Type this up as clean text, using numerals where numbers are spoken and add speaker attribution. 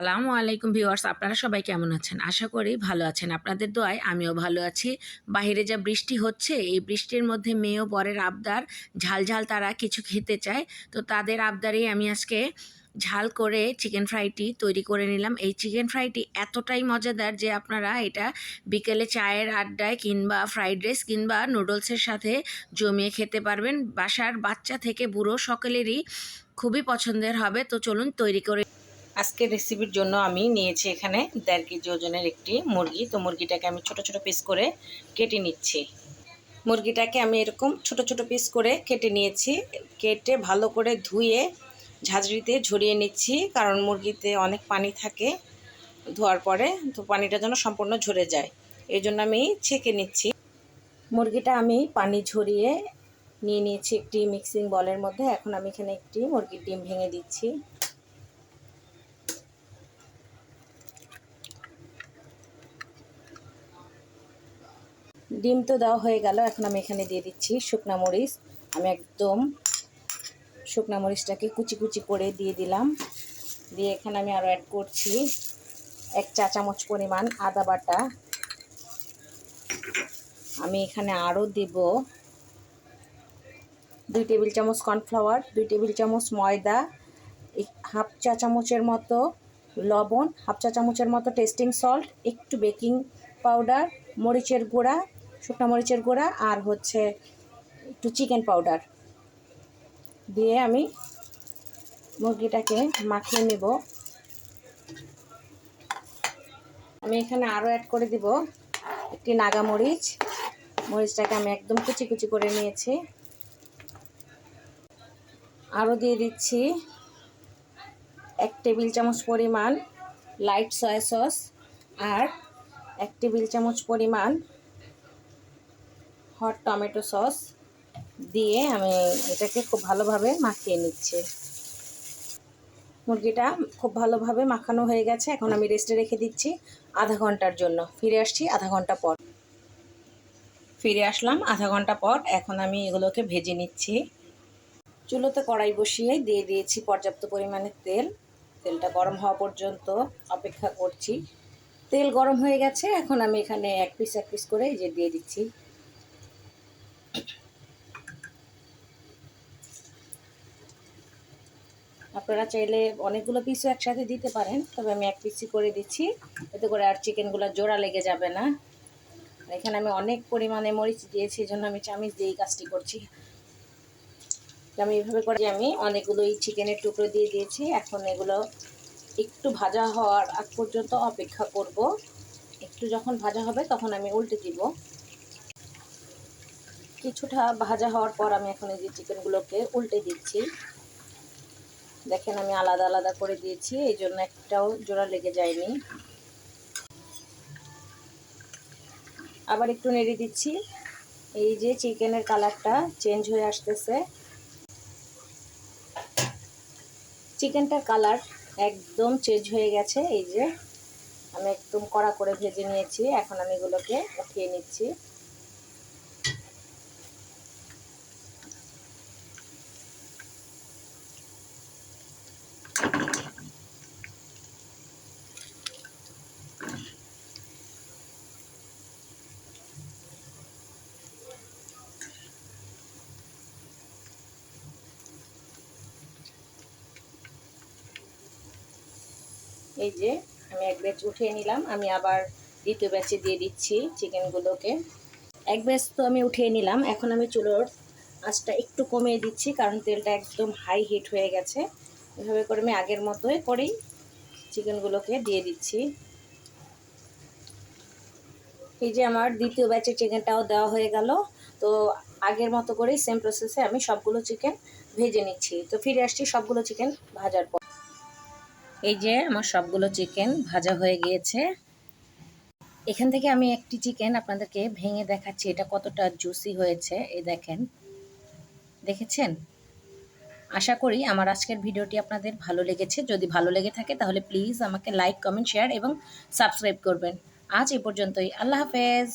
Speaker 1: আসসালামু আলাইকুম ভিউয়ার্স, আপনারা সবাই কেমন আছেন? আশা করি ভালো আছেন। আপনাদের দোয়ায় আমিও ভালো আছি। বাহিরে যা বৃষ্টি হচ্ছে, এই বৃষ্টির মধ্যে মেয়ে ও বরের আবদার, ঝাল ঝাল তারা কিছু খেতে চায়। তো তাদের আবদারেই আমি আজকে ঝাল করে চিকেন ফ্রাইটি তৈরি করে নিলাম। এই চিকেন ফ্রাইটি এতটাই মজাদার যে আপনারা এটা বিকেলে চায়ের আড্ডায় কিংবা ফ্রাইড রাইস কিংবা নুডলসের সাথে জমিয়ে খেতে পারবেন। বাসার বাচ্চা থেকে বুড়ো সকলেরই খুবই পছন্দের হবে। তো চলুন তৈরি করে। আজকের রেসিপির জন্য আমি নিয়েছি এখানে 1.5 কেজি ওজনের একটি মুরগি। তো মুরগিটাকে আমি ছোট ছোট পিস করে কেটে নিচ্ছি। মুরগিটাকে আমি এরকম ছোট ছোট পিস করে কেটে নিয়েছি। কেটে ভালো করে ধুয়ে ঝাঁঝরিতে ঝরিয়ে নিচ্ছি, কারণ মুরগিতে অনেক পানি থাকে। ধোয়ার পরে তো পানিটা যেন সম্পূর্ণ ঝরে যায়, এই জন্য আমি ছেঁকে নিচ্ছি। মুরগিটা আমি পানি ঝরিয়ে নিয়ে নিয়েছি একটি মিক্সিং বলের মধ্যে। এখন আমি এখানে একটি মুরগির ডিম ভেঙে দিচ্ছি। ডিম তো দেওয়া হয়ে গেল। এখন আমি এখানে দিয়ে দিচ্ছি শুকনা মরিচ। আমি একদম শুকনা মরিচটাকে কুচি কুচি করে দিয়ে দিলাম। দিয়ে এখানে আমি আরও অ্যাড করছি 1 চা চামচ পরিমাণ আদা বাটা। আমি এখানে আরও দেব 2 টেবিল চামচ কর্নফ্লাওয়ার, 2 টেবিল চামচ ময়দা, 1/2 চা চামচের মতো লবণ, 1/2 চা চামচের মতো টেস্টিং সল্ট, একটু বেকিং পাউডার, মরিচের গুঁড়া, শুকনো মরিচের গুঁড়া, আর হচ্ছে একটু চিকেন পাউডার দিয়ে আমি মুরগিটাকে মাখিয়ে নেব। আমি এখানে আরও অ্যাড করে দিব একটি নাগা মরিচ। মরিচটাকে আমি একদম কুচি কুচি করে নিয়েছি। আরও দিয়ে দিচ্ছি 1 টেবিল চামচ পরিমাণ লাইট সয়া সস আর 1 টেবিল চামচ পরিমাণ হট টমেটো সস দিয়ে আমি এটাকে খুব ভালোভাবে মাখিয়ে নিচ্ছি। মুরগিটা খুব ভালোভাবে মাখানো হয়ে গেছে। এখন আমি রেস্টে রেখে দিচ্ছি আধা ঘন্টার জন্য। ফিরে আসছি আধা ঘন্টা পর। ফিরে আসলাম আধা ঘন্টা পর। এখন আমি এগুলোকে ভেজে নিচ্ছি। চুলোতে কড়াই বসিয়ে দিয়ে দিয়েছি পর্যাপ্ত পরিমাণে তেল। তেলটা গরম হওয়া পর্যন্ত অপেক্ষা করছি। তেল গরম হয়ে গেছে। এখন আমি এখানে এক পিস করে এই যে দিয়ে দিচ্ছি। আপনারা চাইলে অনেকগুলো পিসও একসাথে দিতে পারেন, তবে আমি এক পিসই করে দিচ্ছি, এতে করে আর চিকেনগুলো জোড়া লেগে যাবে না। এখানে আমি অনেক পরিমাণে মরিচ দিয়েছি, এই জন্য আমি চামচ দিয়েই কাজটি করছি। আমি এইভাবে করে আমি অনেকগুলো এই চিকেনের টুকরো দিয়ে দিয়েছি। এখন এগুলো একটু ভাজা হওয়ার আগ পর্যন্ত অপেক্ষা করব। একটু যখন ভাজা হবে তখন আমি উল্টে দিব। কিছুটা ভাজা হওয়ার পর আমি এখন এই যে চিকেনগুলোকে উল্টে দিচ্ছি। দেখেন আমি আলাদা আলাদা করে দিয়েছি, এই জন্য একটাও জোড়া লেগে যায়নি। আবার একটু নেড়ে দিচ্ছি। এই যে চিকেনের কালারটা চেঞ্জ হয়ে আসতেছে। চিকেনটার কালার একদম চেঞ্জ হয়ে গেছে। এই যে আমি একদম কড়া করে ভেজে নিয়েছি। এখন আমি এগুলোকে উঠিয়ে নিচ্ছি। এই যে আমি এক ব্যাচ উঠিয়ে নিলাম। আমি আবার দ্বিতীয় ব্যাচে দিয়ে দিচ্ছি চিকেনগুলোকে। এক ব্যাচ তো আমি উঠিয়ে নিলাম। এখন আমি চুলোর আঁচটা একটু কমিয়ে দিচ্ছি, কারণ তেলটা একদম হাই হিট হয়ে গেছে। এভাবে করে আমি আগের মতোই করেই চিকেনগুলোকে দিয়ে দিচ্ছি। এই যে আমার দ্বিতীয় ব্যাচের চিকেনটাও দেওয়া হয়ে গেল। তো আগের মতো করেই সেম প্রসেসে আমি সবগুলো চিকেন ভেজে নিচ্ছি। তো ফিরে আসছি সবগুলো চিকেন ভাজার পর। এই যে আমার সবগুলো চিকেন ভাজা হয়ে গিয়েছে। এখান থেকে আমি একটি চিকেন আপনাদেরকে ভেঙে দেখাচ্ছি, এটা কতটা জুসি হয়েছে। এই দেখেন, দেখেছেন? আশা করি আমার আজকের ভিডিওটি আপনাদের ভালো লেগেছে। যদি ভালো লেগে থাকে তাহলে প্লিজ আমাকে লাইক, কমেন্ট, শেয়ার এবং সাবস্ক্রাইব করবেন। আজ এ পর্যন্তই। আল্লাহ হাফেজ।